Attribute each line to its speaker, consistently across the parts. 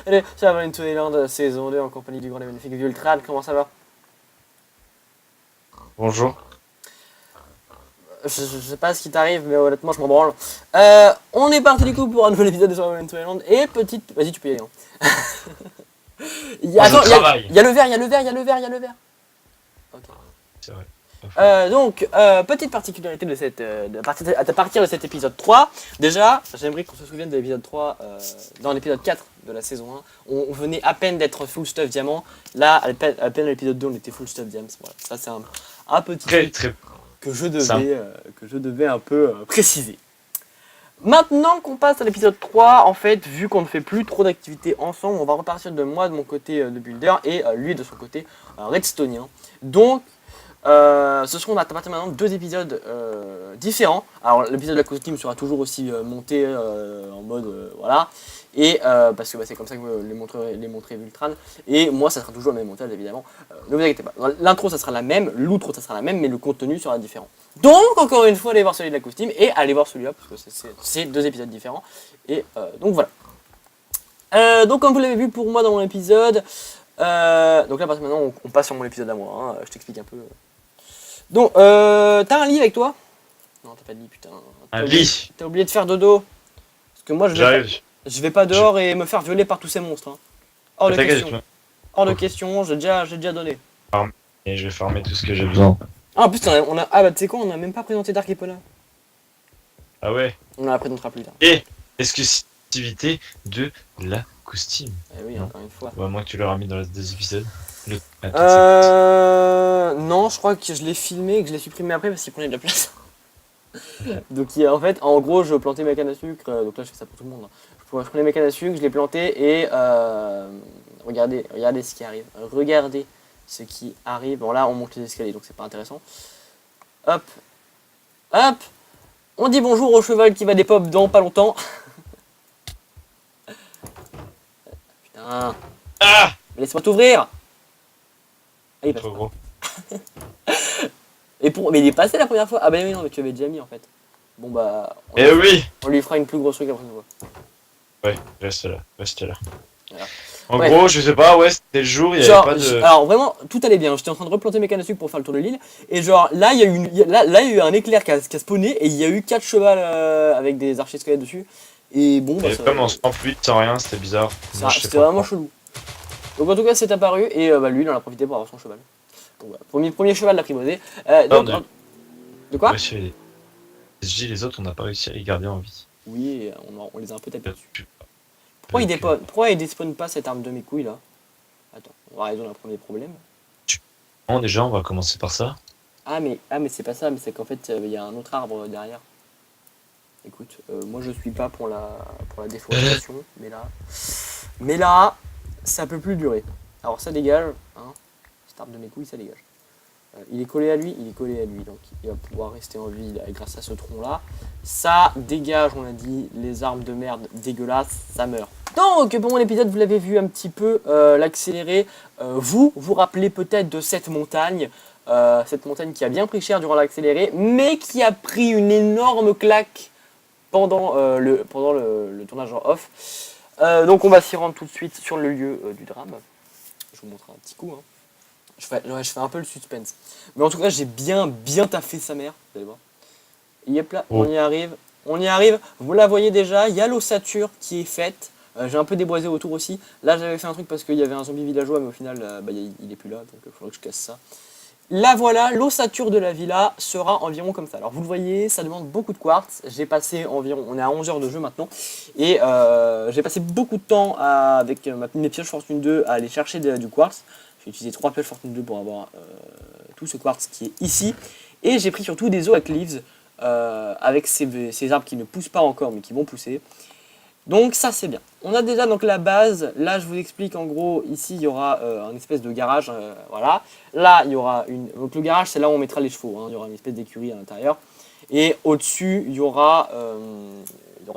Speaker 1: Allez, c'est la Into Island saison 2 en compagnie du grand et magnifique Vultran, comment ça va?
Speaker 2: Bonjour.
Speaker 1: Je sais pas ce qui t'arrive, mais honnêtement, je m'en branle. On est parti du coup pour un nouvel épisode de Survival Into Island. Et petite. Vas-y, tu peux y aller. Hein.
Speaker 2: Je
Speaker 1: Attends,
Speaker 2: travaille.
Speaker 1: il y a le verre, il y a le verre, il y a le verre, il y a le verre. Ok.
Speaker 2: C'est vrai.
Speaker 1: Petite particularité de cette, à partir de cet épisode 3, déjà, j'aimerais qu'on se souvienne de l'épisode 3, dans l'épisode 4 de la saison 1, on venait à peine d'être full stuff diamant, là, à peine à l'épisode 2, on était full stuff diamant, voilà, ça c'est un petit
Speaker 2: Très,
Speaker 1: truc
Speaker 2: très
Speaker 1: que
Speaker 2: simple.
Speaker 1: je devais un peu préciser. Maintenant qu'on passe à l'épisode 3, en fait, vu qu'on ne fait plus trop d'activités ensemble, on va repartir de moi de mon côté de builder et lui de son côté redstonien. Donc, ce seront à partir maintenant deux épisodes différents. Alors l'épisode de la costume sera toujours aussi monté en mode voilà. Et parce que c'est comme ça que les montrer Vultran. Et moi ça sera toujours le même montage évidemment. Ne vous inquiétez pas. L'intro ça sera la même, l'outro ça sera la même, mais le contenu sera différent. Donc encore une fois allez voir celui de la costume et allez voir celui-là parce que c'est deux épisodes différents. Et donc voilà. Donc comme vous l'avez vu pour moi dans mon épisode. Donc là maintenant on passe sur mon épisode à moi. Hein, je t'explique un peu. Donc, t'as un lit avec toi? Non, t'as pas de lit, putain.
Speaker 2: Un lit.
Speaker 1: T'as oublié de faire dodo. Parce que moi,
Speaker 2: J'arrive.
Speaker 1: je vais pas dehors et me faire violer par tous ces monstres. Hein. Hors de
Speaker 2: T'inquiète,
Speaker 1: question. Hors de question, j'ai déjà donné.
Speaker 2: et je vais farmer tout ce que j'ai besoin.
Speaker 1: Ah, en plus, ah bah tu sais quoi, on a même pas présenté Dark Epona.
Speaker 2: Ah ouais.
Speaker 1: On la présentera plus tard.
Speaker 2: Et exclusivité de la costume.
Speaker 1: Eh oui,
Speaker 2: Non.
Speaker 1: encore une fois.
Speaker 2: Ou à moins que tu l'auras mis dans les deux épisodes.
Speaker 1: Non, je crois que je l'ai filmé et que je l'ai supprimé après parce qu'il prenait de la place. Donc en fait, en gros, je plantais ma canne à sucre, donc là je fais ça pour tout le monde. Hein. Je prenais mes cannes à sucre, je les plantais et regardez ce qui arrive. Regardez ce qui arrive. Bon là on monte les escaliers donc c'est pas intéressant. Hop, hop. On dit bonjour au cheval qui va des pop dans pas longtemps. Putain.
Speaker 2: Ah.
Speaker 1: Mais laisse-moi t'ouvrir. Ah, il passe
Speaker 2: Trop
Speaker 1: pas.
Speaker 2: gros.
Speaker 1: Mais il est passé la première fois. Ah bah oui non mais tu avais déjà mis en fait. Bon bah
Speaker 2: Oui.
Speaker 1: on lui fera une plus grosse truc la prochaine fois.
Speaker 2: Ouais, reste là. Voilà. En
Speaker 1: Ouais.
Speaker 2: gros, je sais pas, ouais, c'était le jour, il y
Speaker 1: Genre,
Speaker 2: avait pas de...
Speaker 1: alors vraiment, tout allait bien. J'étais en train de replanter mes cannes à sucre pour faire le tour de l'île. Et genre, là, il y a eu, là, il y a eu un éclair qui a spawné. Et il y a eu 4 chevals avec des archers squelettes dessus. Et bon, bah,
Speaker 2: Et comme on se prend fluide sans rien, c'était bizarre. Moi, je sais
Speaker 1: c'était
Speaker 2: pas
Speaker 1: vraiment
Speaker 2: pourquoi.
Speaker 1: chelou. Donc en tout cas, c'est apparu. Et bah, lui, il en a profité pour avoir son cheval. Donc voilà, premier cheval l'apprivoisé. Donc, de quoi?
Speaker 2: Monsieur, les SG, les autres, on n'a pas réussi à les garder en vie.
Speaker 1: Oui, on les a un peu tapés dessus. Pourquoi il despawn pas cette arme de mes couilles là? Attends, on va résoudre un premier problème.
Speaker 2: Bon, déjà, on va commencer par ça.
Speaker 1: Ah mais c'est pas ça, mais c'est qu'en fait il y a un autre arbre derrière. Écoute, moi je suis pas pour la déforestation, mais là, ça peut plus durer. Alors ça dégage, hein, cet arbre de mes couilles ça dégage. Il est collé à lui, donc il va pouvoir rester en vie là, grâce à ce tronc là. Ça dégage, on a dit, les arbres de merde dégueulasses, ça meurt. Donc pour mon épisode, vous l'avez vu un petit peu, l'accéléré. Vous rappelez peut-être de cette montagne qui a bien pris cher durant l'accéléré, mais qui a pris une énorme claque pendant le tournage en off. Donc on va s'y rendre tout de suite sur le lieu du drame. Je vous montre un petit coup. Hein. Je fais un peu le suspense. Mais en tout cas, j'ai bien taffé sa mère. Vous allez voir. Yep là,
Speaker 2: Oh.
Speaker 1: on y arrive. Vous la voyez déjà. Il y a l'ossature qui est faite. J'ai un peu déboisé autour aussi. Là, j'avais fait un truc parce qu'il y avait un zombie villageois, mais au final, il est plus là. Donc il faudrait que je casse ça. Là voilà, l'ossature de la villa sera environ comme ça. Alors vous le voyez, ça demande beaucoup de quartz. J'ai passé environ, on est à 11 heures de jeu maintenant. Et j'ai passé beaucoup de temps avec mes pioches Fortune 2 à aller chercher du quartz. J'ai utilisé 3 pioches Fortune 2 pour avoir tout ce quartz qui est ici. Et j'ai pris surtout des oak leaves avec ces arbres qui ne poussent pas encore mais qui vont pousser. Donc ça c'est bien. On a déjà donc la base, là je vous explique en gros, ici il y aura un espèce de garage, voilà. Là il y aura donc le garage c'est là où on mettra les chevaux, hein. Il y aura une espèce d'écurie à l'intérieur. Et au-dessus il y aura,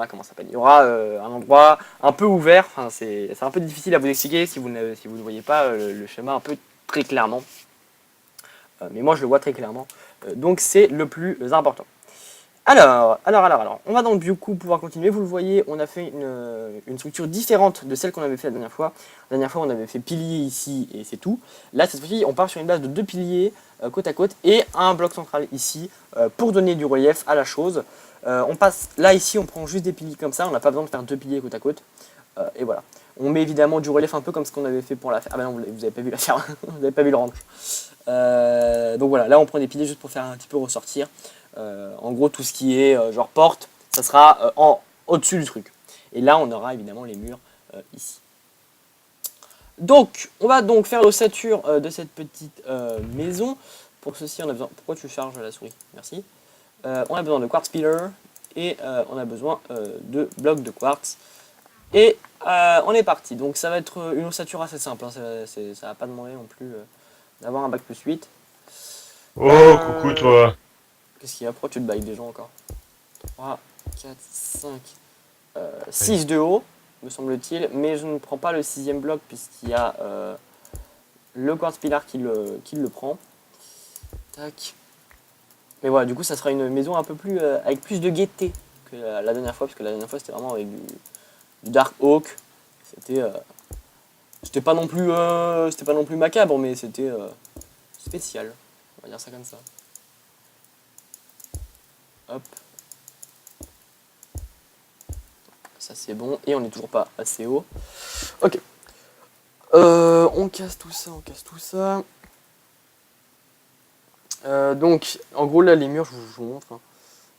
Speaker 1: comment ça s'appelle? Il y aura un endroit un peu ouvert, enfin c'est un peu difficile à vous expliquer si vous ne voyez pas le schéma un peu très clairement. Mais moi je le vois très clairement, donc c'est le plus important. Alors, on va donc du coup pouvoir continuer. Vous le voyez, on a fait une structure différente de celle qu'on avait fait la dernière fois. La dernière fois, on avait fait pilier ici et c'est tout. Là, cette fois-ci, on part sur une base de 2 piliers côte à côte et un bloc central ici pour donner du relief à la chose. On passe là, ici, on prend juste des piliers comme ça. On n'a pas besoin de faire 2 piliers côte à côte. Et voilà. On met évidemment du relief un peu comme ce qu'on avait fait pour la ferme. Ah bah non, vous avez pas vu la ferme, vous n'avez pas vu le ranch. Donc voilà, là on prend des piliers juste pour faire un petit peu ressortir. En gros, tout ce qui est genre porte, ça sera au-dessus du truc. Et là, on aura évidemment les murs ici. Donc, on va donc faire l'ossature de cette petite maison. Pour ceci, on a besoin. Pourquoi tu charges la souris? Merci. On a besoin de quartz pillar et on a besoin de blocs de quartz. Et on est parti. Donc, ça va être une ossature assez simple. Hein. Ça va pas demander non plus d'avoir un bac plus 8.
Speaker 2: Oh, coucou toi.
Speaker 1: Qu'est-ce qu'il y a? Pourquoi tu te bailles des gens encore? 3, 4, 5, 6 de haut, me semble-t-il. Mais je ne prends pas le 6e bloc puisqu'il y a le quartz pillar qui le prend. Tac. Mais voilà, du coup, ça sera une maison un peu plus avec plus de gaieté que la dernière fois. Parce que la dernière fois, c'était vraiment avec du dark oak. C'était pas non plus macabre, mais c'était spécial. On va dire ça comme ça. Hop. Ça c'est bon. Et on n'est toujours pas assez haut. Ok. On casse tout ça, donc, en gros, là, les murs, je vous montre. Hein.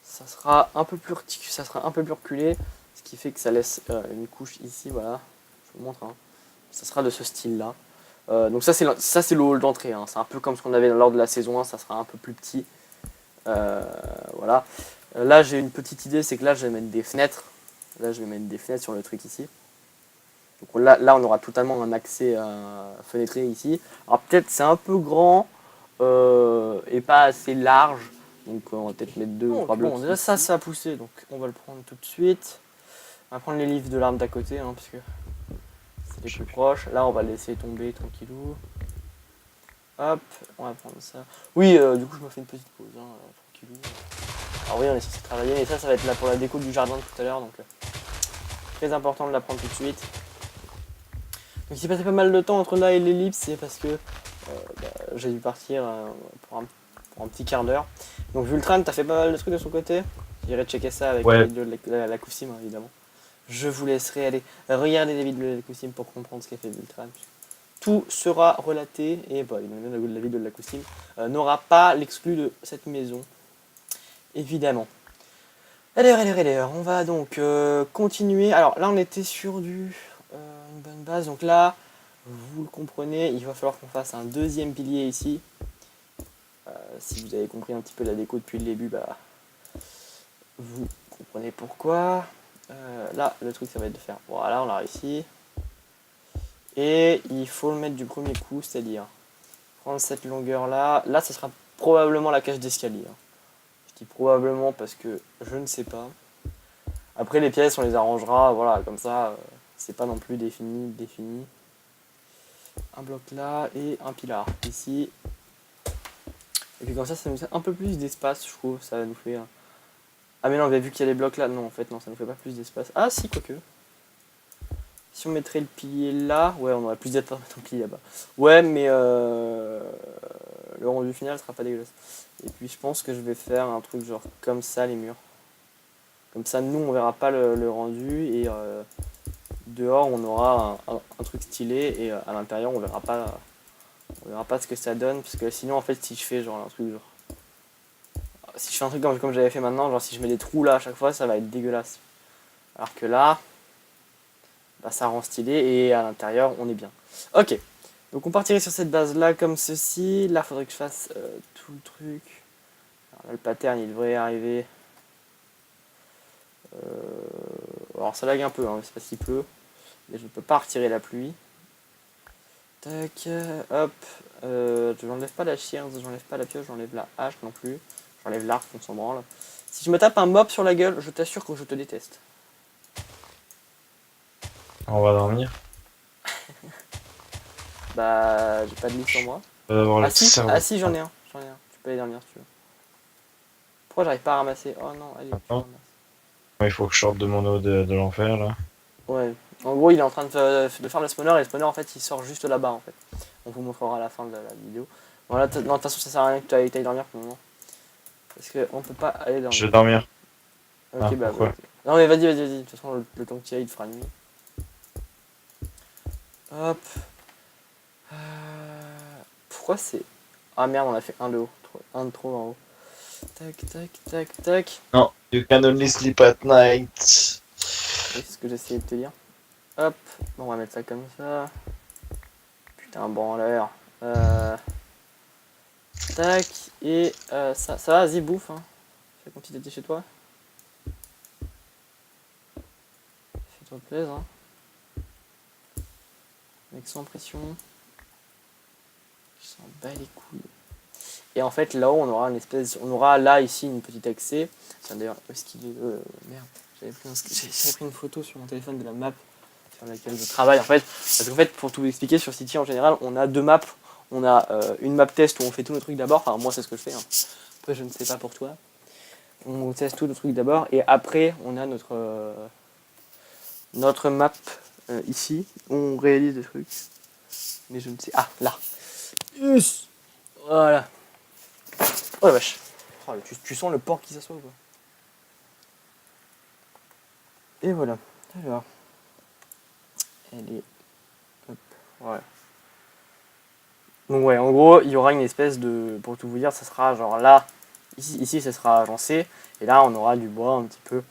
Speaker 1: Ça sera un peu plus reculé. Ce qui fait que ça laisse une couche ici, voilà. Je vous montre. Hein. Ça sera de ce style-là. Donc ça, c'est le hall d'entrée. Hein. C'est un peu comme ce qu'on avait lors de la saison 1. Ça sera un peu plus petit. Voilà. Là, j'ai une petite idée, c'est que là, je vais mettre des fenêtres. Là, je vais mettre des fenêtres sur le truc ici. Donc là, on aura totalement un accès fenêtré ici. Alors peut-être c'est un peu grand et pas assez large. Donc on va peut-être mettre 2 ou 3 blocs. Bon, déjà ça a poussé, donc on va le prendre tout de suite. On va prendre les livres de l'arme d'à côté, hein, parce que c'est les plus proches. Là, on va laisser tomber tranquillou. Hop, on va prendre ça. Oui, du coup, je me fais une petite pause, hein, tranquillou. Alors oui, on est censé travailler, mais ça va être là pour la déco du jardin de tout à l'heure, donc très important de la prendre tout de suite. Donc j'ai passé pas mal de temps entre là et l'ellipse, c'est parce que j'ai dû partir pour un petit quart d'heure. Donc Vultran, t'as fait pas mal de trucs de son côté. J'irai checker ça avec la vidéo de la Koussim, évidemment. Je vous laisserai aller regarder les vidéos de la Koussim pour comprendre ce qu'a fait Vultran. Tout sera relaté et bah, la vidéo de la Koussim n'aura pas l'exclu de cette maison, évidemment. Allez, on va donc continuer. Alors là, on était sur une bonne base. Donc là, vous le comprenez, il va falloir qu'on fasse un 2e pilier ici. Si vous avez compris un petit peu la déco depuis le début, bah, vous comprenez pourquoi. Là, le truc, ça va être de faire. Voilà, on l'a réussi. Et il faut le mettre du premier coup, c'est-à-dire prendre cette longueur-là. Là, ça sera probablement la cage d'escalier. Hein. Je dis probablement parce que je ne sais pas. Après, les pièces, on les arrangera, voilà, comme ça, c'est pas non plus défini. Un bloc là et un pilar ici. Et puis comme ça nous fait un peu plus d'espace, je trouve. Ça nous fait. Ah, mais non, on avait vu qu'il y a les blocs là. Non, en fait, non, ça nous fait pas plus d'espace. Ah, si, quoique. Si on mettrait le pilier là, ouais, on aurait plus d'espace pour mettre un pilier là-bas. Ouais, mais le rendu final sera pas dégueulasse. Et puis, je pense que je vais faire un truc genre comme ça, les murs. Comme ça, nous, on verra pas le rendu et dehors, on aura un truc stylé et à l'intérieur, on verra pas ce que ça donne parce que sinon, en fait, si je fais genre un truc genre, si je fais un truc comme j'avais fait maintenant, genre si je mets des trous là à chaque fois, ça va être dégueulasse. Alors que là, bah, ça rend stylé et à l'intérieur, on est bien. Ok. Donc on partirait sur cette base là comme ceci. Là, il faudrait que je fasse tout le truc. Alors là, le pattern, il devrait arriver. Alors ça lag un peu, hein, c'est parce qu'il pleut. Mais je ne peux pas retirer la pluie. Tac, hop. Je n'enlève pas la shears, j'enlève pas la pioche, j'enlève la hache non plus. J'enlève l'arc, on s'en branle. Si je me tape un mob sur la gueule, je t'assure que je te déteste.
Speaker 2: On va dormir.
Speaker 1: Bah, j'ai pas de lit sur moi. Ah si, j'en ai un. Tu peux aller dormir si tu veux. Pourquoi j'arrive pas à ramasser? Oh non, elle est plus
Speaker 2: Attends.
Speaker 1: ramassée.
Speaker 2: Il faut que je sorte de mon eau de l'enfer là.
Speaker 1: Ouais. En gros, il est en train de faire le spawner et le spawner en fait il sort juste là-bas en fait. On vous montrera à la fin de la vidéo. Voilà, non, de toute façon ça sert à rien que tu ailles dormir pour le moment. Parce qu'on peut pas aller dormir.
Speaker 2: Je vais dormir.
Speaker 1: Ok,
Speaker 2: Ah,
Speaker 1: bah,
Speaker 2: pourquoi?
Speaker 1: ok. Non mais vas-y. De toute façon, le temps que tu y ailles, il te fera nuit. Hop. Pourquoi c'est... Ah merde, on a fait un de haut. Un de trop en haut. Tac.
Speaker 2: Non, you can only sleep at night.
Speaker 1: Oui, c'est ce que j'essayais de te dire. Hop. Bon, on va mettre ça comme ça. Putain, branleur. Tac. Et ça va, vas-y, bouffe. Hein. Fais comme si t'étais chez toi. Fais-toi plaisir. Hein. Mec sans pression. Je s'en bats les couilles. Et en fait, là-haut, on aura là, ici, une petite accès. Tiens, d'ailleurs, où est-ce qu'il est, merde. J'avais pris une photo sur mon téléphone de la map sur laquelle je travaille, en fait. Parce qu'en fait, pour tout vous expliquer, sur City, en général, on a deux maps. On a une map test où on fait tous nos trucs d'abord. Enfin, moi, c'est ce que je fais. Hein. Après, je ne sais pas pour toi. On teste tous nos trucs d'abord. Et après, on a notre map ici. Où on réalise des trucs. Mais je ne sais... Ah, là. Yes. Voilà. Oh la vache. Oh, tu sens le porc qui s'assoit ou pas? Et voilà. Alors. Elle est... Hop. Voilà. Donc ouais, en gros, il y aura une espèce de... Pour tout vous dire, ça sera genre là. Ici ça sera agencé. Et là, on aura du bois un petit peu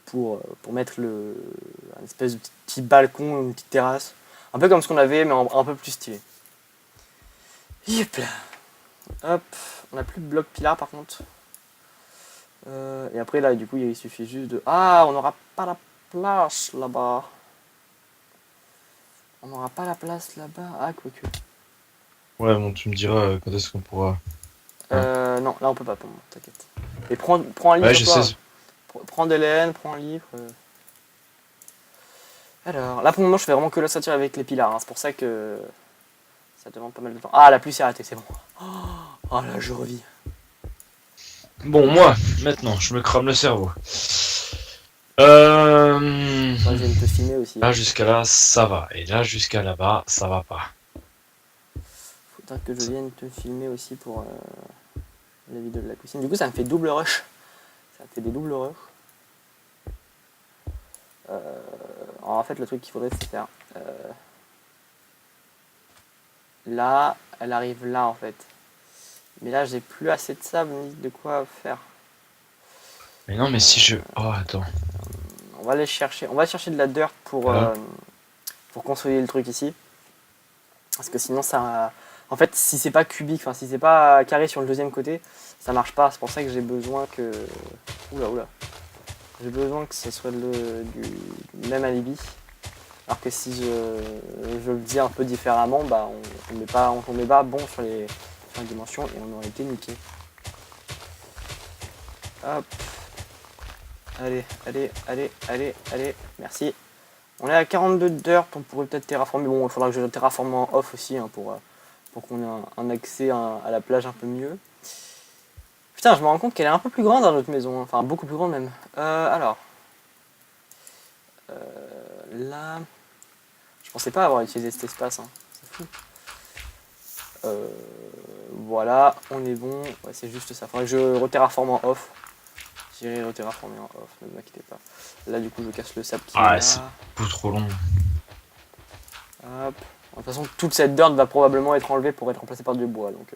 Speaker 1: pour mettre un espèce de petit balcon, une petite terrasse. Un peu comme ce qu'on avait, mais un peu plus stylé. Yep là. Hop. On n'a plus de bloc pilar par contre. Et après là, du coup, il suffit juste de... Ah, on n'aura pas la place là-bas. On n'aura pas la place là-bas. Ah, quoique.
Speaker 2: Ouais, bon, tu me diras quand est-ce qu'on pourra.
Speaker 1: Non, là on peut pas pour moi, t'inquiète. Et prends un livre,
Speaker 2: Ouais, je
Speaker 1: toi.
Speaker 2: sais.
Speaker 1: Prends des laines, prends un livre. Alors, là pour le moment, je fais vraiment que l'ossature avec les pilars. Hein. C'est pour ça que ça demande pas mal de temps. Ah, la pluie s'est arrêtée, c'est bon. Oh là, je revis.
Speaker 2: Bon, moi, maintenant, je me crame le cerveau.
Speaker 1: Moi, je viens de te filmer aussi.
Speaker 2: Là, jusqu'à là, ça va. Et là, jusqu'à là-bas, ça va pas.
Speaker 1: Faudra que je vienne te filmer aussi pour la vidéo de la cuisine. Du coup, ça me fait double rush. Ça me fait des doubles rushs. Alors, en fait, le truc qu'il faudrait, c'est faire... là, elle arrive là, en fait. Mais là, j'ai plus assez de sable ni de quoi faire.
Speaker 2: Mais non, mais si je... Oh, attends.
Speaker 1: On va aller chercher. On va chercher de la dirt pour consolider le truc ici. Parce que sinon, ça... En fait, si c'est pas cubique, enfin, si c'est pas carré sur le deuxième côté, ça marche pas. C'est pour ça que j'ai besoin que... Oula. J'ai besoin que ce soit du même alibi. Alors que si je le dis un peu différemment, bah on met pas bon sur les dimensions et on aurait été niqué. Hop. Allez. Merci. On est à 42 dirt, on pourrait peut-être terraformer. Bon, il faudra que je terraforme en off aussi hein, pour qu'on ait un accès à la plage un peu mieux. Putain, je me rends compte qu'elle est un peu plus grande dans notre maison, hein. Enfin beaucoup plus grande même. Alors. Là. Je pensais pas avoir utilisé cet espace, hein. C'est fou. Voilà, on est bon. Ouais, c'est juste ça. Faudrait que je reterraforme en off. J'irai reterraformer en off, ne vous inquiétez pas. Là, du coup, je casse le sable qui est là.
Speaker 2: C'est beaucoup trop long.
Speaker 1: Hop. De toute façon, toute cette dirt va probablement être enlevée pour être remplacée par du bois, donc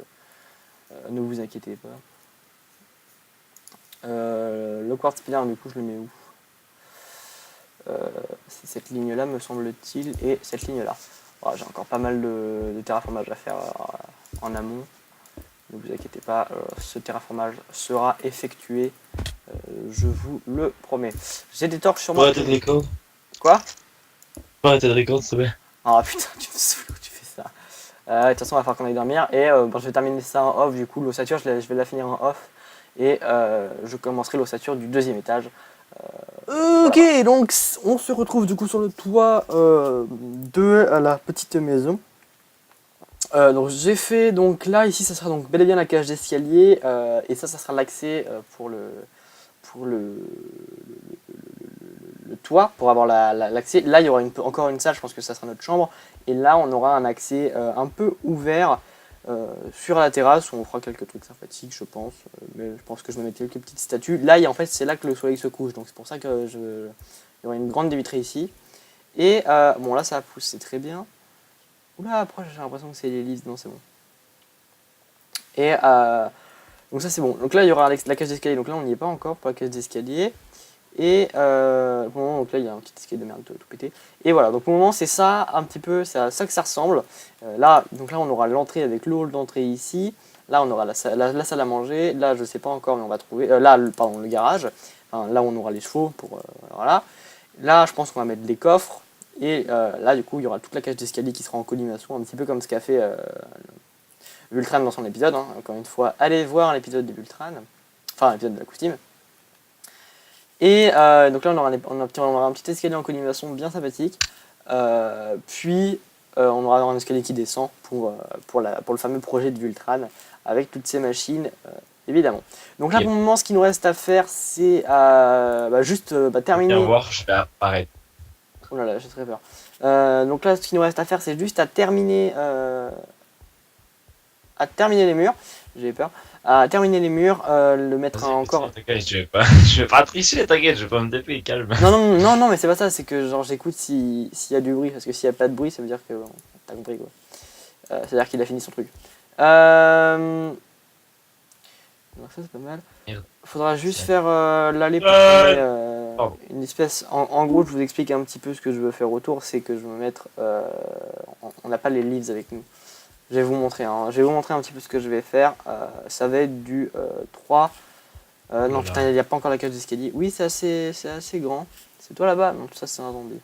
Speaker 1: ne vous inquiétez pas. Le quartz pillar, du coup, je le mets où? C'est cette ligne-là, me semble-t-il, et cette ligne-là. Voilà, j'ai encore pas mal de terraformage à faire en amont. Ne vous inquiétez pas, ce terraformage sera effectué, je vous le promets. J'ai des torches sur moi.
Speaker 2: Arrêtez de record.
Speaker 1: Quoi?
Speaker 2: Arrêtez de record, s'il te plaît.
Speaker 1: Ah putain, tu me saoules où tu fais ça. De toute façon, il va falloir qu'on aille dormir. Et bon, je vais terminer ça en off, du coup, l'ossature, je vais la finir en off. Et je commencerai l'ossature du deuxième étage. Ok, voilà. Donc on se retrouve du coup sur le toit de la petite maison. Donc j'ai fait, donc là, ici, ça sera donc bel et bien la cage d'escalier, et ça sera l'accès pour le toit, pour avoir l'accès. Là, il y aura encore une salle, je pense que ça sera notre chambre, et là, on aura un accès un peu ouvert sur la terrasse, où on fera quelques trucs sympathiques, je pense, mais je pense que je me mets quelques petites statues. Là, en fait, c'est là que le soleil se couche, donc c'est pour ça que il y aura une grande baie vitrée ici. Et bon, là, ça pousse, c'est très bien. Oula, après, j'ai l'impression que c'est les listes, non, c'est bon. Et donc ça, c'est bon. Donc là, il y aura la cage d'escalier, donc là, on n'y est pas encore pour la cage d'escalier. Et pour le moment, donc là, il y a un petit escalier de merde tout pété. Et voilà, donc pour le moment, c'est ça, un petit peu, c'est à ça que ça ressemble. Là, donc là, on aura l'entrée avec le hall d'entrée ici. Là, on aura la salle à manger. Là, je sais pas encore, mais on va trouver. Là, pardon, le garage. Enfin, là, on aura les chevaux pour. Voilà. Là, je pense qu'on va mettre des coffres. Et là, du coup, il y aura toute la cage d'escalier qui sera en colimaçon, un petit peu comme ce qu'a fait Vultran dans son épisode. Hein. Encore une fois, allez voir l'épisode de Vultran. Enfin, l'épisode de la costume. Et donc là, on aura un petit escalier en colimaçon bien sympathique. Puis, on aura un escalier qui descend pour le fameux projet de Vultran, avec toutes ces machines, évidemment. Donc là, pour le moment, ce qu'il nous reste à faire, c'est juste terminer.
Speaker 2: Viens voir, je vais apparaître.
Speaker 1: Oh là là, j'ai très peur. Donc là, ce qu'il nous reste à faire, c'est juste à terminer les murs. J'ai peur. À terminer les murs, le mettre encore.
Speaker 2: Je vais pas tricher, t'inquiète, je vais pas me dépayer, calme.
Speaker 1: Non, mais c'est pas ça, c'est que genre j'écoute s'il y a du bruit, parce que s'il y a pas de bruit, ça veut dire que bon, t'as compris quoi. C'est-à-dire qu'il a fini son truc. Donc ça c'est pas mal.
Speaker 2: Merde.
Speaker 1: Faudra juste faire l'aller pour faire une espèce. En gros, je vous explique un petit peu ce que je veux faire autour, c'est que je veux mettre. On n'a pas les leaves avec nous. Je vais vous montrer. Hein. Je vais vous montrer un petit peu ce que je vais faire. Ça va être du 3. Non, voilà. Putain, il n'y a pas encore la cage d'escalier. Oui, c'est assez grand. C'est toi là-bas? Non, tout ça, c'est un zombie.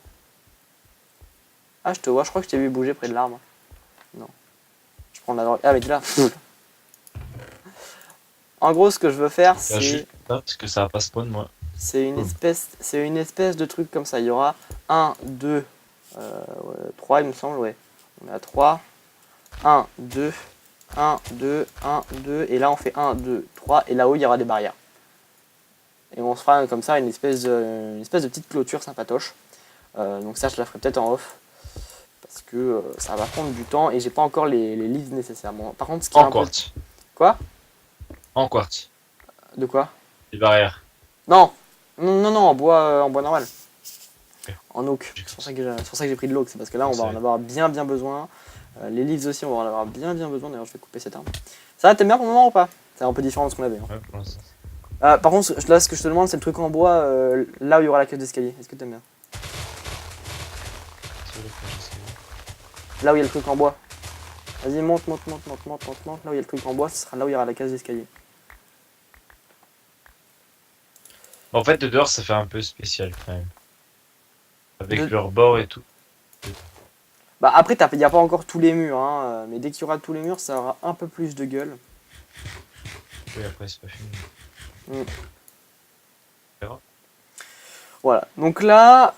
Speaker 1: Ah, je te vois. Je crois que je t'ai vu bouger près de l'arbre. Non. Je prends la droite. Ah, mais tu es là. En gros, ce que je veux faire, c'est.
Speaker 2: Parce que ça va pas spawn, moi.
Speaker 1: C'est une espèce de truc comme ça. Il y aura 1, 2, 3, il me semble. Ouais. On est à 3. 1, 2, 1, 2, 1, 2. Et là, on fait 1, 2, 3. Et là-haut, il y aura des barrières. Et on se fera comme ça une espèce de petite clôture sympatoche. Donc ça, je la ferai peut-être en off. Parce que ça va prendre du temps et j'ai pas encore les livres nécessaires. Bon, par contre, ce qui est
Speaker 2: en quartz.
Speaker 1: Quoi?
Speaker 2: En quartz.
Speaker 1: De quoi?
Speaker 2: Des barrières.
Speaker 1: Non, en bois normal.
Speaker 2: Okay.
Speaker 1: En oak. C'est pour ça que j'ai pris de l'oak. C'est parce que là, on va en avoir bien besoin. Les livres aussi, on va en avoir bien besoin. D'ailleurs, je vais couper cette arme. Ça va, t'aimes bien pour le moment ou pas? C'est un peu différent de ce qu'on avait. Hein.
Speaker 2: Ouais, pour l'instant.
Speaker 1: Par contre, là, ce que je te demande, c'est le truc en bois, là où il y aura la cage d'escalier. Est-ce que t'aimes bien? Là où il y a le truc en bois. Vas-y, monte. Là où il y a le truc en bois, ce sera là où il y aura la cage d'escalier.
Speaker 2: En fait, de dehors, ça fait un peu spécial quand même. Avec leur bord et tout.
Speaker 1: Bah après, il n'y a pas encore tous les murs, hein, mais dès qu'il y aura tous les murs, ça aura un peu plus de gueule.
Speaker 2: Oui, après, c'est pas fini.
Speaker 1: Voilà, donc là,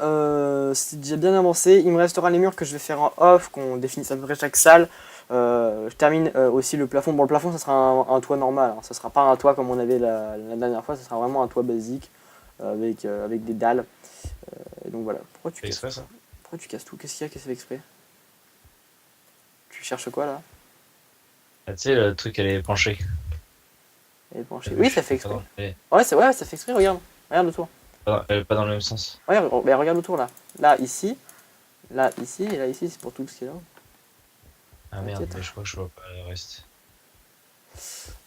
Speaker 1: c'est déjà bien avancé. Il me restera les murs que je vais faire en off, qu'on définisse à peu près chaque salle. Je termine aussi le plafond. Bon, le plafond, ça sera un toit normal. Hein. Ça sera pas un toit comme on avait la dernière fois. Ça sera vraiment un toit basique avec des dalles. Et donc voilà. Pourquoi tu casses ça? Pourquoi tu casses tout? Qu'est-ce qu'il y a? Qu'est-ce que c'est exprès? Tu cherches quoi là?
Speaker 2: Ah, tu sais, le truc, elle est penchée.
Speaker 1: Elle est penchée. Oui, ça fait exprès. Ouais, ça fait exprès. Regarde autour.
Speaker 2: Elle est pas dans le même sens.
Speaker 1: Regarde autour là. Là, ici, et là, ici, c'est pour tout ce qui est là.
Speaker 2: Ah merde, mais je crois que je vois pas le reste.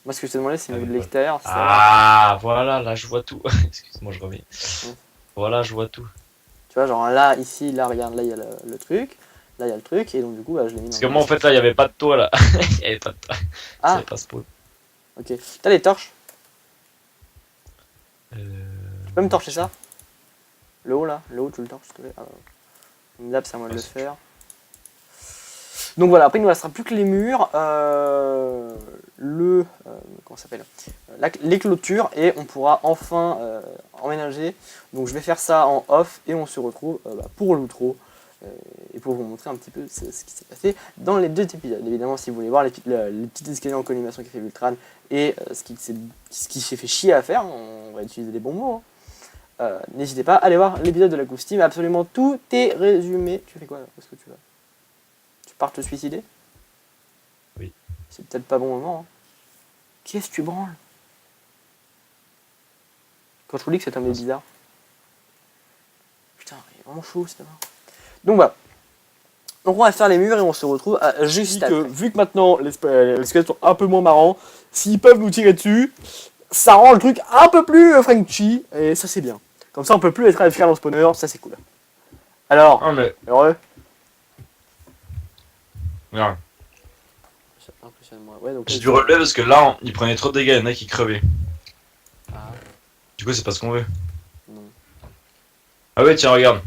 Speaker 1: Moi, ce que je te demandais, c'est au niveau de l'extérieur.
Speaker 2: Ah, voilà, là, je vois tout. Excuse-moi, je reviens. Voilà, je vois tout.
Speaker 1: Tu vois, genre là, ici, là, regarde, là, il y a le truc. Là, il y a le truc, et donc du coup, bah, je l'ai mis dans.
Speaker 2: Parce que moi, en fait, là, il n'y avait pas de toit, là. Il n'y avait pas de toit.
Speaker 1: Ah.
Speaker 2: C'est pas spawn.
Speaker 1: Ok. T'as les torches?
Speaker 2: Tu
Speaker 1: peux me torcher ça? Le haut, là? Le haut, tu le torches, s'il te plaît. Là, c'est à moi de le faire. Donc voilà, après il ne nous restera plus que les murs, comment ça s'appelle, les clôtures, et on pourra enfin emménager. Donc je vais faire ça en off et on se retrouve pour l'outro. et pour vous montrer un petit peu ce qui s'est passé dans les 2 épisodes. Évidemment, si vous voulez voir les petits escaliers en colimaçon qu'a fait Vultran et ce qui s'est fait chier à faire, on va utiliser des bons mots. N'hésitez pas à aller voir l'épisode de la Goose Team, absolument tout est résumé. Tu fais quoi là? Où est-ce que tu vas? Tu pars te suicider?
Speaker 2: Oui.
Speaker 1: C'est peut-être pas bon moment. Hein. Qu'est-ce que tu branles? Quand je vous dis que cet homme est bizarre. Putain, il est vraiment chaud, c'est marrant. Donc voilà. Donc on va faire les murs et on se retrouve juste après. Vu que maintenant les squelettes sont un peu moins marrants, s'ils peuvent nous tirer dessus, ça rend le truc un peu plus Frenchy, et ça c'est bien. Comme ça on peut plus être efficace dans le spawner, ça c'est cool. Alors,
Speaker 2: Ah, mais.
Speaker 1: heureux?
Speaker 2: Regarde.
Speaker 1: Ça impressionne-moi. Ouais, donc
Speaker 2: J'ai dû relever parce que là, il prenait trop de dégâts, il y en a qui crevaient.
Speaker 1: Ah,
Speaker 2: Du coup, c'est pas ce qu'on veut.
Speaker 1: non.
Speaker 2: Ah ouais, tiens, regarde.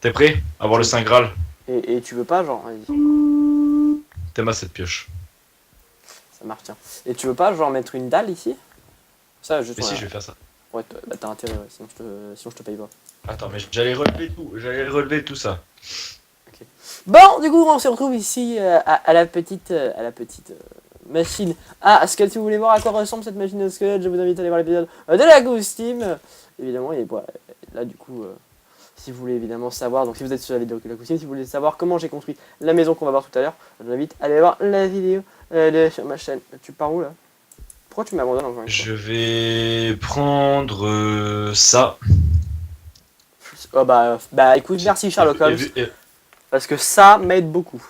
Speaker 2: T'es prêt à voir le Saint Graal?
Speaker 1: Et tu veux pas, genre, vas-y,
Speaker 2: T'aimes à cette pioche.
Speaker 1: ça marche, tiens. Et tu veux pas, genre, mettre une dalle ici? Ça, juste.
Speaker 2: Mais si,
Speaker 1: voilà.
Speaker 2: je vais faire ça.
Speaker 1: Ouais, bah t'as intérêt, ouais, sinon je te paye pas.
Speaker 2: Attends, mais j'allais relever tout ça.
Speaker 1: Bon, du coup, on se retrouve ici à la petite, machine à squelette. Si vous voulez voir à quoi ressemble cette machine à squelette, je vous invite à aller voir l'épisode de la Goose Team. Évidemment, et voilà, là, du coup, si vous voulez évidemment savoir, donc si vous êtes sur la vidéo de la Goose Team, si vous voulez savoir comment j'ai construit la maison qu'on va voir tout à l'heure, je vous invite à aller voir la vidéo sur ma chaîne. Tu pars où là? Pourquoi tu m'abandonnes encore une fois?
Speaker 2: Je vais prendre ça.
Speaker 1: Oh, bah écoute, merci Sherlock Holmes,
Speaker 2: Et-
Speaker 1: parce que ça m'aide beaucoup.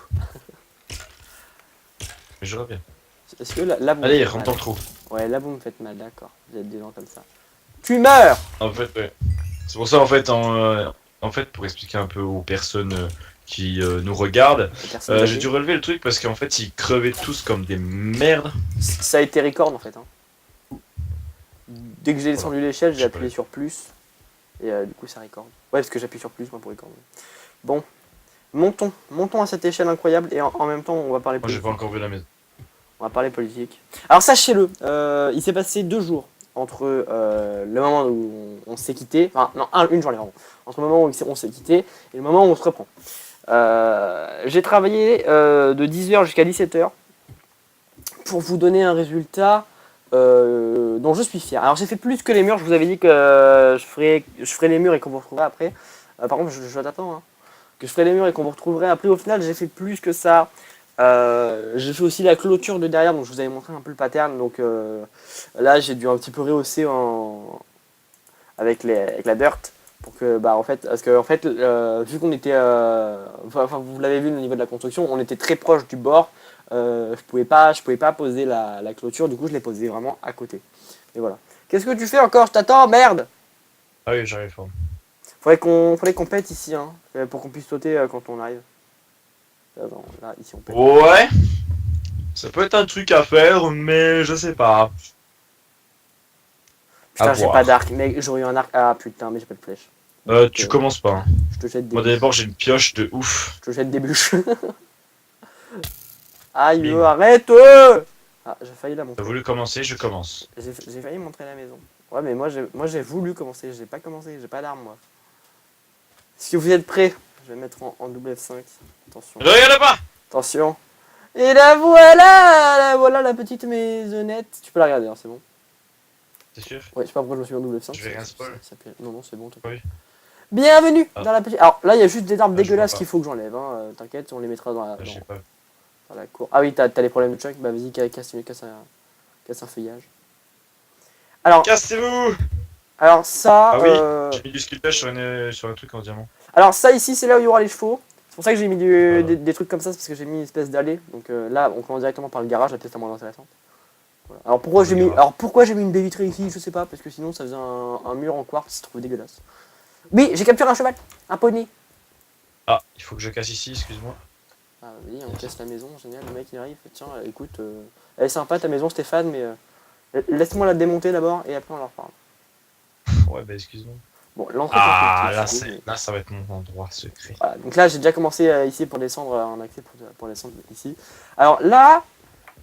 Speaker 2: Mais je reviens.
Speaker 1: Est-ce que là vous me
Speaker 2: Allez,
Speaker 1: faites
Speaker 2: rentre
Speaker 1: mal?
Speaker 2: dans le trou.
Speaker 1: Ouais, là vous me faites mal, d'accord. Vous êtes des gens comme ça. Tu meurs!
Speaker 2: En fait, ouais. C'est pour ça, en fait, pour expliquer un peu aux personnes qui nous regardent,
Speaker 1: Personne
Speaker 2: j'ai
Speaker 1: âgée.
Speaker 2: dû relever le truc parce qu'en fait, ils crevaient tous comme des merdes.
Speaker 1: Ça a été record en fait. Hein. Dès que j'ai descendu l'échelle, j'ai
Speaker 2: J'ai
Speaker 1: appuyé
Speaker 2: pas
Speaker 1: sur plus. Et du coup, ça record. Ouais, parce que j'appuie sur plus moi pour record. Bon, montons à cette échelle incroyable et en même temps, on va parler
Speaker 2: Moi, j'ai
Speaker 1: politique.
Speaker 2: pas encore vu la maison.
Speaker 1: On va parler politique. Alors, sachez-le, il s'est passé 2 jours entre le moment où on s'est quitté, enfin, non, une journée, vraiment. Entre le moment où on s'est quitté et le moment où on se reprend. J'ai travaillé de 10h jusqu'à 17h pour vous donner un résultat dont je suis fier. Alors j'ai fait plus que les murs, je vous avais dit que je ferai les murs et qu'on vous retrouverait après. Par contre, je t'attends, hein. Que je ferai les murs et qu'on vous retrouverait après. Au final, j'ai fait plus que ça. J'ai fait aussi la clôture de derrière, donc je vous avais montré un peu le pattern. Donc là, j'ai dû un petit peu rehausser avec la dirt. Pour que, en fait, parce que en fait, vu qu'on était, enfin, vous l'avez vu au niveau de la construction, on était très proche du bord. Je pouvais pas poser la clôture, du coup je l'ai posée vraiment à côté. Et voilà. Qu'est-ce que tu fais encore? Je t'attends, merde.
Speaker 2: Ah oui, j'arrive.
Speaker 1: Faudrait qu'on pète ici, hein, pour qu'on puisse sauter quand on arrive. Là, ici on pète.
Speaker 2: Ouais. Ça peut être un truc à faire, mais je sais pas.
Speaker 1: Putain,
Speaker 2: à
Speaker 1: j'ai
Speaker 2: voir.
Speaker 1: pas d'arc, mais j'aurais eu un arc. Ah putain, mais j'ai pas de flèche.
Speaker 2: Tu commences pas. Hein.
Speaker 1: Je te jette des
Speaker 2: Moi
Speaker 1: bûches.
Speaker 2: d'abord, j'ai une pioche de ouf.
Speaker 1: Je te jette des bûches. Aïe,
Speaker 2: Bim.
Speaker 1: arrête. Ah, j'ai failli la
Speaker 2: T'as
Speaker 1: montrer.
Speaker 2: voulu commencer, je commence.
Speaker 1: J'ai failli montrer la maison. Ouais, mais moi j'ai voulu commencer, j'ai pas commencé, j'ai pas d'arme moi. Est-ce que vous êtes prêts? Je vais mettre en double F5. Attention.
Speaker 2: Regarde pas.
Speaker 1: Attention. Et la voilà la petite maisonnette. Tu peux la regarder, hein, c'est bon.
Speaker 2: T'es sûr?
Speaker 1: Ouais, je sais pas pourquoi je me suis mis en double F5.
Speaker 2: Je vais rien spoil.
Speaker 1: Non, non, c'est bon.
Speaker 2: Oui.
Speaker 1: Bienvenue
Speaker 2: Ah.
Speaker 1: dans la petite. Alors là, il y a juste des arbres
Speaker 2: Ah, je
Speaker 1: dégueulasses
Speaker 2: vois pas.
Speaker 1: qu'il faut que j'enlève. Hein. T'inquiète, on les mettra dans
Speaker 2: Je sais pas.
Speaker 1: dans la cour. Ah oui, t'as les problèmes de Chuck. Bah vas-y, casse un feuillage. Alors
Speaker 2: Cassez-vous!
Speaker 1: ça.
Speaker 2: Ah oui, j'ai mis du sculptage sur un truc en diamant.
Speaker 1: Alors ça ici, c'est là où il y aura les chevaux. C'est pour ça que j'ai mis
Speaker 2: Voilà.
Speaker 1: des trucs comme ça, c'est parce que j'ai mis une espèce d'allée. Donc là, on commence directement par le garage, la pièce la moins intéressante. Voilà. Alors pourquoi j'ai mis une baie vitrée ici, je sais pas, parce que sinon ça faisait un mur en quartz, je trouve dégueulasse. Oui, j'ai capturé un cheval, un poney.
Speaker 2: Ah, il faut que je casse ici, excuse-moi.
Speaker 1: Ah oui, on casse la maison, génial, le mec il arrive, tiens, écoute, elle est sympa ta maison Stéphane, mais laisse-moi la démonter d'abord et après on en reparle.
Speaker 2: Ouais, bah excuse-moi.
Speaker 1: Bon, l'entrée
Speaker 2: Ah,
Speaker 1: est
Speaker 2: là,
Speaker 1: constructive, mais-
Speaker 2: là, ça va être mon endroit secret.
Speaker 1: Voilà, donc là j'ai déjà commencé ici pour descendre, un accès pour descendre ici. Alors là,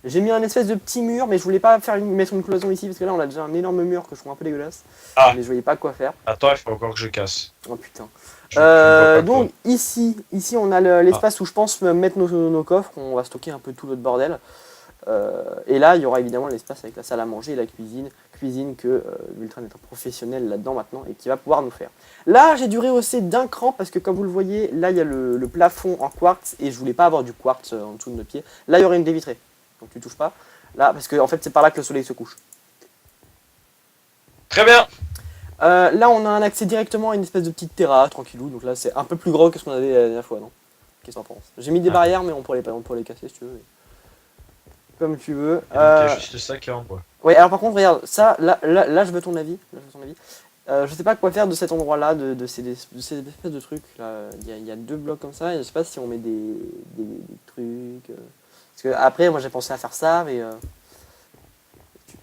Speaker 1: J'ai mis un espèce de petit mur, mais je voulais pas mettre une cloison ici, parce que là on a déjà un énorme mur que je trouve un peu dégueulasse.
Speaker 2: Ah.
Speaker 1: Mais je voyais pas quoi faire.
Speaker 2: Attends, il faut encore que je casse.
Speaker 1: Oh putain.
Speaker 2: Je ne vois pas
Speaker 1: Donc
Speaker 2: quoi.
Speaker 1: ici on a l'espace où je pense mettre nos coffres, on va stocker un peu tout notre bordel. Et là il y aura évidemment l'espace avec la salle à manger et la cuisine que Vultran est un professionnel là-dedans maintenant et qui va pouvoir nous faire. Là j'ai dû rehausser d'un cran parce que comme vous le voyez, là il y a le plafond en quartz et je voulais pas avoir du quartz en dessous de nos pieds. Là il y aurait une baie vitrée, donc tu touches pas. Là parce que en fait c'est par là que le soleil se couche.
Speaker 2: Très bien.
Speaker 1: Là on a un accès directement à une espèce de petite terrasse tranquillou, donc là c'est un peu plus gros que ce qu'on avait la dernière fois, non? Qu'est-ce que t'en penses? J'ai mis des barrières mais on pourrait les casser si tu veux. Comme tu veux.
Speaker 2: Et donc, il y a juste ça qui est en bois.
Speaker 1: Ouais, alors par contre, regarde, ça, là je veux ton avis. Je sais pas quoi faire de cet endroit-là, de ces espèces de trucs. Là. Il y a deux blocs comme ça, et je sais pas si on met des trucs. Parce que après, moi j'ai pensé à faire ça, mais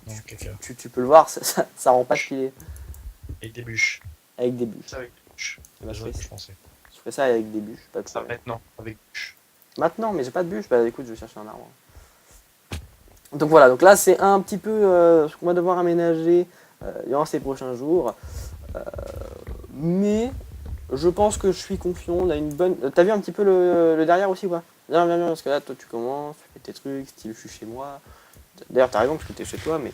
Speaker 2: Non, caca.
Speaker 1: tu peux le voir, ça rend pas stylé.
Speaker 2: Avec des bûches.
Speaker 1: Avec des bûches.
Speaker 2: Ça avec des bûches.
Speaker 1: Bah,
Speaker 2: C'est ça que je pensais.
Speaker 1: je ferais ça avec des bûches, pas de
Speaker 2: Ça
Speaker 1: problème.
Speaker 2: maintenant, avec des bûches.
Speaker 1: Maintenant, mais j'ai pas de bûches, bah écoute, je vais chercher un arbre. Donc voilà, donc là c'est un petit peu ce qu'on va devoir aménager durant ces prochains jours. Mais je pense que je suis confiant, on a une bonne... T'as vu un petit peu le derrière aussi ou pas? Viens, parce que là toi tu commences, tu fais tes trucs, style je suis chez moi. D'ailleurs t'as raison parce que t'es chez toi, mais...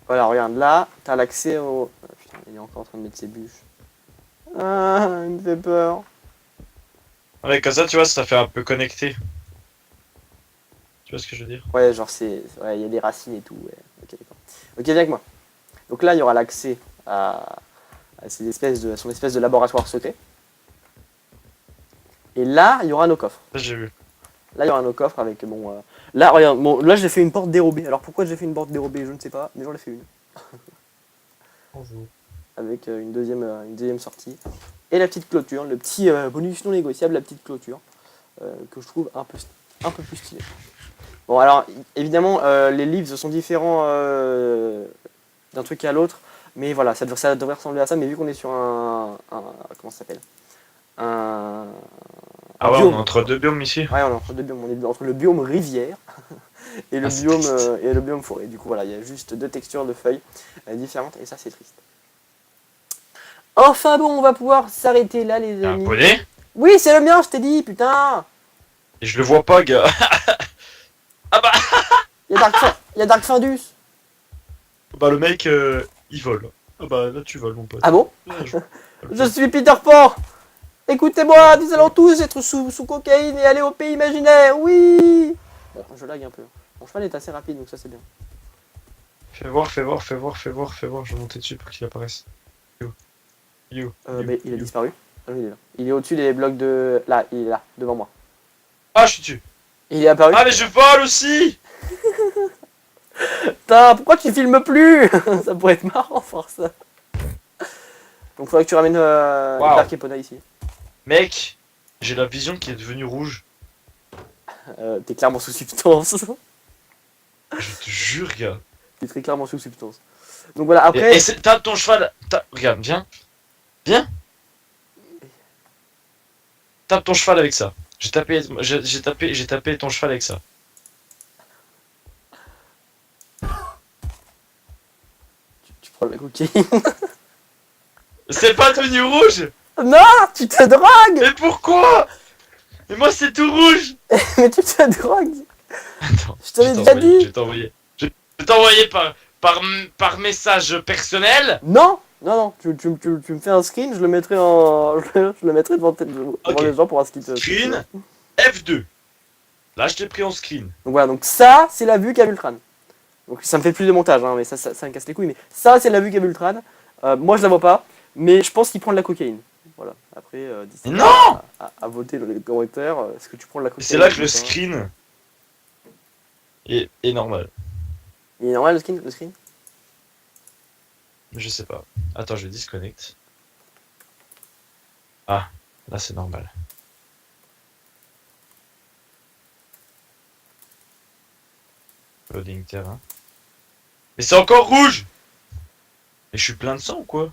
Speaker 1: Voilà, regarde, là, t'as l'accès au... Ah, putain, il est encore en train de mettre ses bûches. Ah, il me fait peur.
Speaker 2: Ouais, comme ça, tu vois, ça fait un peu connecté. Tu vois ce que je veux dire?
Speaker 1: Ouais, genre ouais, il y a des racines et tout, ouais. Ok, d'accord. Ok, viens avec moi. Donc là, il y aura l'accès à son espèce de laboratoire secret. Et là, il y aura nos coffres.
Speaker 2: Ça, j'ai vu.
Speaker 1: Là, il y aura nos coffres avec bon. Là, regarde, bon, là, j'ai fait une porte dérobée. Alors pourquoi j'ai fait une porte dérobée, je ne sais pas, mais j'en ai fait une.
Speaker 2: Bonjour.
Speaker 1: Avec une deuxième sortie. Et la petite clôture, le petit bonus non négociable, la petite clôture, que je trouve un peu plus stylée. Bon, alors, évidemment, les livres sont différents d'un truc à l'autre. Mais voilà, ça devrait ressembler à ça. Mais vu qu'on est sur comment ça s'appelle? Un
Speaker 2: Ah ouais, on
Speaker 1: biome.
Speaker 2: est entre deux biomes ici.
Speaker 1: Ouais, on est entre deux biomes. On est entre le biome rivière et
Speaker 2: Ah, c'est triste.
Speaker 1: et le biome forêt. Du coup, voilà, il y a juste deux textures de feuilles différentes et ça, c'est triste. Enfin bon, on va pouvoir s'arrêter là, les
Speaker 2: Un
Speaker 1: amis.
Speaker 2: poney?
Speaker 1: Oui, c'est le mien, je t'ai dit, putain.
Speaker 2: Et je le vois pas, gars. Ah bah.
Speaker 1: Il y a Dark Findus.
Speaker 2: Bah, le mec, il vole. Ah bah, là, tu voles, mon pote.
Speaker 1: Ah bon?
Speaker 2: Là,
Speaker 1: Je suis Peter Pan. Écoutez-moi, nous allons tous être sous cocaïne et aller au pays imaginaire, oui. Bon, je lag un peu. Mon cheval est assez rapide, donc ça c'est bien.
Speaker 2: Fais voir, fais voir, fais voir, fais voir, fais voir. Je vais monter dessus pour qu'il apparaisse. You.
Speaker 1: Mais il a disparu. Ah oui, il est là. Il est au-dessus des blocs de... Là, il est là, devant moi.
Speaker 2: Ah, je suis dessus.
Speaker 1: Il est apparu.
Speaker 2: Ah, mais je vole aussi.
Speaker 1: Putain, pourquoi tu filmes plus? Ça pourrait être marrant, faire ça. Donc faudrait que tu ramènes
Speaker 2: Wow.
Speaker 1: Dark Epona ici.
Speaker 2: Mec, j'ai la vision qui est devenue rouge.
Speaker 1: T'es clairement sous substance.
Speaker 2: Je te jure, gars.
Speaker 1: T'es très clairement sous substance. Donc voilà, après...
Speaker 2: Et tape ton cheval. Regarde, viens. Viens. Tape ton cheval avec ça. J'ai tapé ton cheval avec ça.
Speaker 1: Tu prends la cocaïne.
Speaker 2: C'est pas devenu rouge.
Speaker 1: Non, tu te drogues.
Speaker 2: Mais pourquoi? Mais moi c'est tout rouge.
Speaker 1: Mais tu te drogues.
Speaker 2: Attends,
Speaker 1: Je te l'ai déjà dit.
Speaker 2: Je vais t'envoyer. Je vais t'envoyer par message personnel.
Speaker 1: Non, tu me fais un screen, je le mettrai je le mettrai devant
Speaker 2: Ok.
Speaker 1: les gens pour voir ce qu'ils te...
Speaker 2: Screen F2. Là je t'ai pris en screen.
Speaker 1: Donc voilà, donc ça, c'est la vue qu'a Vultran. Donc ça me fait plus de montage, hein, mais ça me casse les couilles, mais ça, c'est la vue qu'a Vultran. Moi, je la vois pas, mais je pense qu'il prend de la cocaïne. Voilà, après, d'ici
Speaker 2: Non
Speaker 1: là, à voter dans les commentaires, est-ce que tu prends de la cocaïne?
Speaker 2: C'est là que le
Speaker 1: ou pas?
Speaker 2: screen est normal.
Speaker 1: Il est normal le screen?
Speaker 2: Je sais pas. Attends, je disconnecte. Ah, là c'est normal. Loading terrain. Mais c'est encore rouge. Et je suis plein de sang ou quoi?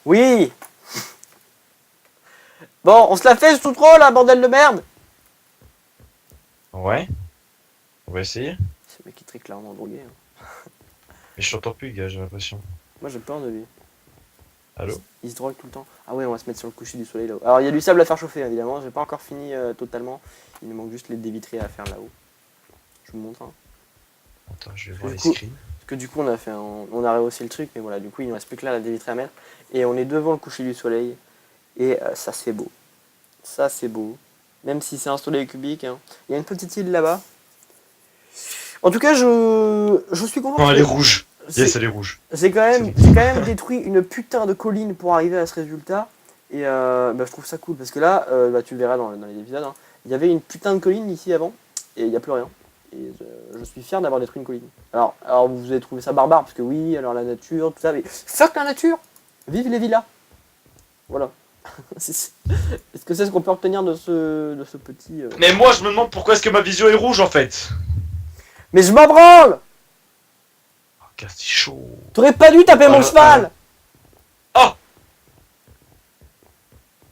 Speaker 1: Oui. Bon, on se la fait sous trop là, bordel de merde.
Speaker 2: Ouais. On va essayer.
Speaker 1: Ce mec est très clairement drogué. Hein.
Speaker 2: Mais je t'entends plus, gars, j'ai l'impression.
Speaker 1: Moi j'ai peur de lui.
Speaker 2: Allô?
Speaker 1: Il se drogue tout le temps. Ah ouais, on va se mettre sur le coucher du soleil là-haut. Alors il y a du sable à faire chauffer évidemment, j'ai pas encore fini totalement. Il me manque juste les dés vitrés à faire là-haut. Je vous montre. Hein.
Speaker 2: Attends, je vais voir les
Speaker 1: coup-
Speaker 2: screens.
Speaker 1: Parce que du coup on a rehaussé le truc, mais voilà, du coup il ne reste plus que là la dé vitrée à mettre. Et on est devant le coucher du soleil. Et ça c'est beau. Ça c'est beau. Même si c'est un soleil cubique. Hein. Il y a une petite île là-bas. En tout cas, je suis content.
Speaker 2: Non, elle est
Speaker 1: parce que
Speaker 2: rouge. Yes, elle est rouge.
Speaker 1: j'ai quand même détruit une putain de colline pour arriver à ce résultat. Et bah, je trouve ça cool parce que là, bah, tu le verras dans les épisodes, hein, il y avait une putain de colline ici avant et il n'y a plus rien. Et je suis fier d'avoir détruit une colline. Alors vous avez trouvé ça barbare parce que oui, alors la nature, tout ça, mais fuck la nature. Vive les villas. Voilà. Est-ce que c'est ce qu'on peut obtenir de ce petit...
Speaker 2: Mais moi, je me demande pourquoi est-ce que ma vision est rouge en fait.
Speaker 1: Mais je m'en branle.
Speaker 2: Oh, gars, c'est chaud.
Speaker 1: T'aurais pas dû taper mon cheval.
Speaker 2: Oh,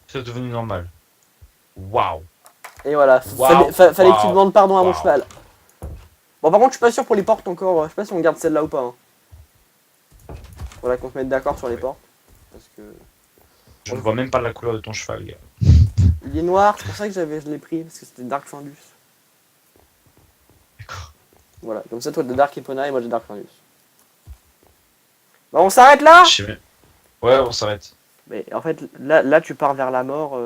Speaker 2: c'est devenu normal. Waouh.
Speaker 1: Et voilà,
Speaker 2: Waouh,
Speaker 1: fallait que tu
Speaker 2: waouh,
Speaker 1: demandes pardon à mon
Speaker 2: waouh.
Speaker 1: cheval. Bon, par contre, je suis pas sûr pour les portes encore. Je sais pas si on garde celle-là ou pas. Hein. Faudra qu'on se mette d'accord sur les portes. Parce que.
Speaker 2: Je ne vois même pas la couleur de ton cheval, gars.
Speaker 1: Il est noir, c'est pour ça que je l'ai pris. Parce que c'était Dark Findus.
Speaker 2: D'accord.
Speaker 1: Voilà, comme ça, toi t'as Dark Epona et moi j'ai Dark Findus. Bon, on s'arrête là.
Speaker 2: Je sais même. Ouais, on s'arrête.
Speaker 1: Mais en fait, là tu pars vers la mort.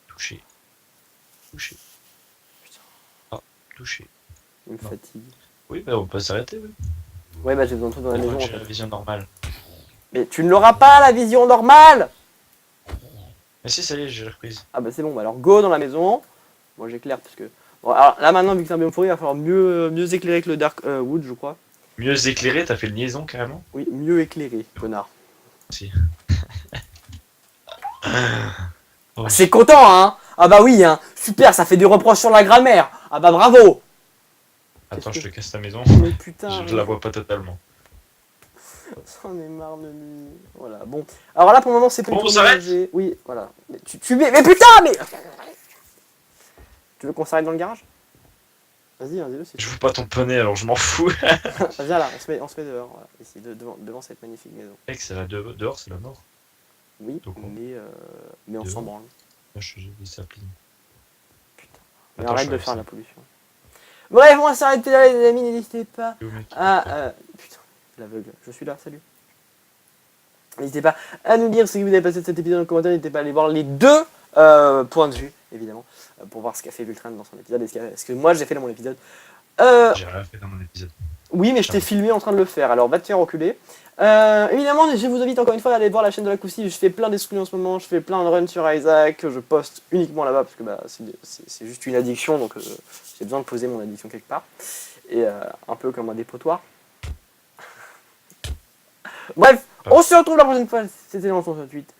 Speaker 2: Touché. Touché. Ah, touché.
Speaker 1: Il me
Speaker 2: Non.
Speaker 1: fatigue.
Speaker 2: Oui, bah on peut s'arrêter, oui.
Speaker 1: Ouais, bah j'ai besoin de tout dans la maison. En
Speaker 2: J'ai
Speaker 1: fait.
Speaker 2: la vision normale.
Speaker 1: Mais tu ne l'auras pas, la vision normale.
Speaker 2: Mais si, ça y est, j'ai reprise.
Speaker 1: Ah bah c'est bon, bah alors go dans la maison. Moi j'éclaire parce que... Bon, alors là maintenant, vu que c'est un biome forêt, il va falloir mieux éclairer que le Dark Wood, je crois.
Speaker 2: Mieux éclairé, t'as fait le liaison carrément?
Speaker 1: Oui, mieux éclairé, connard.
Speaker 2: Si.
Speaker 1: Ah, c'est content, hein. Ah bah oui, hein. Super, ça fait des reproches sur la grammaire. Ah bah bravo.
Speaker 2: Attends, je te casse ta maison.
Speaker 1: Mais putain.
Speaker 2: Je la vois pas totalement.
Speaker 1: J'en ai marre de lui. Voilà, bon. Alors là, pour le moment, c'est pas
Speaker 2: Bon,
Speaker 1: du tout
Speaker 2: on s'arrête.
Speaker 1: ménagé. Oui, voilà. Mais putain, mais... Tu veux qu'on s'arrête dans le garage? Vas-y, vas-y, c'est...
Speaker 2: Je veux pas ton poney, alors je m'en fous.
Speaker 1: Viens là, on se met dehors, voilà. Ici, devant cette magnifique maison.
Speaker 2: Mec, c'est la dehors, c'est la mort.
Speaker 1: Oui,
Speaker 2: Donc,
Speaker 1: mais on
Speaker 2: dehors.
Speaker 1: s'en branle.
Speaker 2: Moi, je dis ça plie.
Speaker 1: Putain. Mais
Speaker 2: Attends,
Speaker 1: arrête
Speaker 2: je
Speaker 1: de
Speaker 2: fais
Speaker 1: faire
Speaker 2: ça.
Speaker 1: la pollution. Bref, on va s'arrêter là, les amis, n'hésitez pas
Speaker 2: Et où, mec
Speaker 1: à... Putain, l'aveugle. Je suis là, salut. N'hésitez pas à nous dire si vous avez passé cet épisode dans les commentaires. N'hésitez pas à aller voir les deux points de vue, évidemment, pour voir ce qu'a fait Vultran dans son épisode et ce que moi j'ai fait dans mon épisode.
Speaker 2: J'ai rien fait dans mon épisode.
Speaker 1: Oui, mais je t'ai filmé en train de le faire, alors va te faire reculer. Évidemment, je vous invite encore une fois à aller voir la chaîne de la Coussi. Je fais plein d'exclus en ce moment, je fais plein de runs sur Isaac, je poste uniquement là-bas parce que bah, c'est juste une addiction, donc j'ai besoin de poser mon addiction quelque part. Et un peu comme un dépotoir. Bref, on se retrouve la prochaine fois, c'était dans le 168.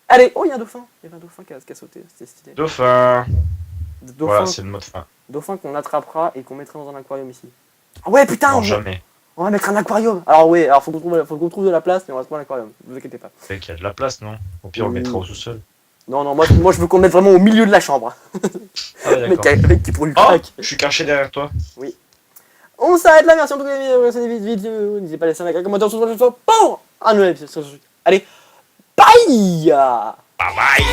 Speaker 1: Allez, oh, il y a un dauphin, il y avait un dauphin qui a sauté, c'était stylé.
Speaker 2: Dauphin.
Speaker 1: Dauphin,
Speaker 2: Voilà, c'est le mot de fin.
Speaker 1: dauphin qu'on attrapera et qu'on mettra dans un aquarium ici. Ah ouais, putain,
Speaker 2: Non, jamais.
Speaker 1: on va mettre un aquarium. Alors ouais, alors faut qu'on trouve de la place, mais on reste pas un aquarium, ne vous inquiétez pas.
Speaker 2: Mec, il y a de la place, non? Au pire, on le mettra au sous-sol.
Speaker 1: Non, moi je veux qu'on le mette vraiment au milieu de la chambre.
Speaker 2: Ah, ouais, d'accord.
Speaker 1: Mec qui pour lui
Speaker 2: Oh,
Speaker 1: craque.
Speaker 2: je suis caché derrière toi.
Speaker 1: On s'arrête là, merci en tout cas les vidéos. N'hésitez pas à laisser un like, un commentaire sur le pour un nouvel épisode. Allez, bye.
Speaker 2: Bye bye.